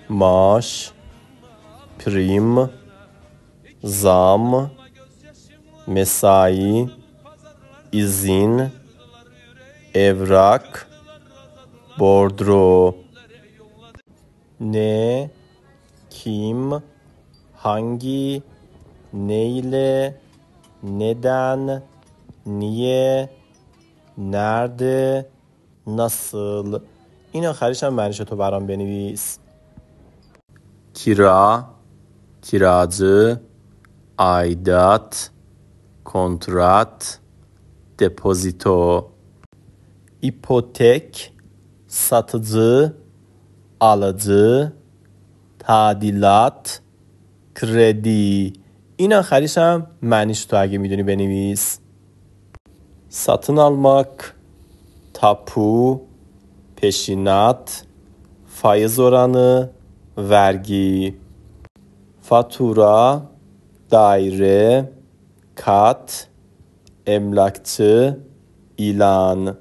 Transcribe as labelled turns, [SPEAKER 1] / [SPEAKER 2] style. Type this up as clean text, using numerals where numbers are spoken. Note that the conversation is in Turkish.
[SPEAKER 1] maaş, prim, zam, mesai, izin, evrak, bordro. Ne, kim, hangi, neyle, neden, niye, nerede, nasıl. این آخریش هم معنیش تو برام بنویس. kira, kiracı, aidat, kontrat, depozito. ipotek, satıcı, alıcı, tadilat, kredi. این آخریش هم معنیش تو اگه میدونی بنویس. satın almak, tapu, peşinat, faiz oranı, vergi. fatura, daire, kat, emlakçı, ilan.